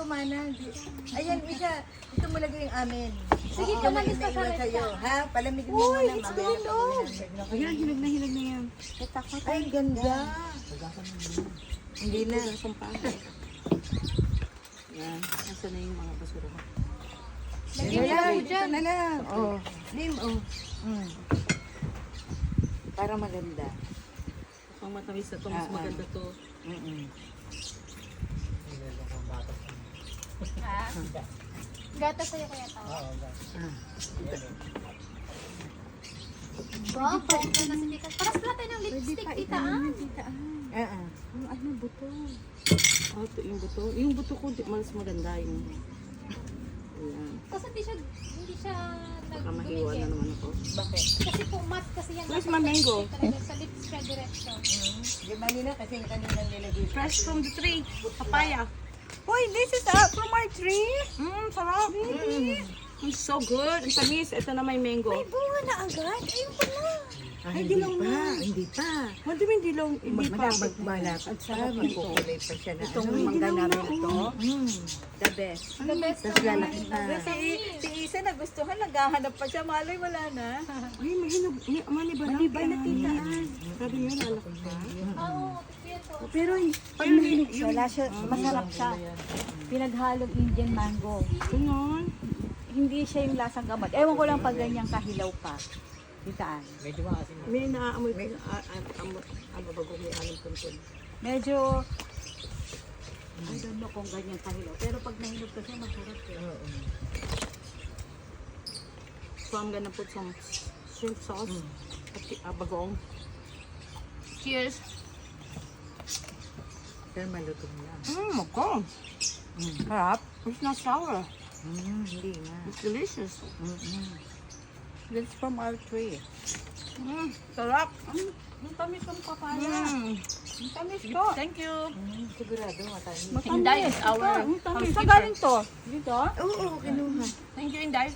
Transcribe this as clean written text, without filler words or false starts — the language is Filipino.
ko, Mana. Ayan, isa. Ito mo lagay yung amin. Sige, Ito kumalis may ka iwan sa sa'yo. Ha? Palamigin mo Uy, muna. it's mamaya going on. pag-ulan. Ayan, hinog na yan. Natakot. Ay, ganda. Hindi na. Isang pa. Yan. Nasaan na yung mga basura ko? Lagyan niyo ako dyan. Ito na lang. Oh. Lim, oh. Para maganda. Pang matamis na to, mas maganda to. Gata sa'yo kaya tao. Wow, bongga na si Tita. Paras pala tayo ng lipstick, titaan. Yung ano, buto. Oh, ito yung buto. Yung buto ko, mas maganda yung... Ayan. Kasi hindi siya Baka mahiwa na naman ako. Bakit? Kasi po mat kasi yan. Where's my mango? Sa lips siya diretso. Di ba nila kasi yung kanina nilagay. Fresh from the tree. Papaya. Uy, this is from our tree. Sarap. It's so good. Ang tamis. Ito na may mango. Bunga na agad. Ayun pa na. Ay, hindi pa. Hindi pa. Madami hindi pa. Magbalapad siya. Magkukulay pa siya na. Itong ano, mangga namin ito. The best. The best Tapos naman. lalaki na. Si Isa nagustuhan, naghahanap pa siya. Malay wala na. Ay, may hinog. Manibay na titaan. Sabi niyo, lalaki pa. Oo, ito. Pero pag mahinog siya, masarap siya. Pinaghalong Indian mango. Ganon. Hindi siya yung lasang gamot. Ewan ko lang pag ganyang kahilaw pa. Ditaan. May naaamoy ko ano bago may alam tuntun. Medyo, I don't know kung ganyang kahilaw. Pero pag nahinog kasi, masarap eh. So I'm gonna put some shrimp sauce at bagoong. Cheers. Pero malutong lang. Mako. Harap. It's not sour. Hindi na. It's delicious. That's from our tree. Sarap. Ang tamis ng papaya. Ang tamis ko. Thank you. Sigurado matamis. Inday is our Ang tamis. Saan galing to? Dito? Oo, kinuha. Thank you, Inday.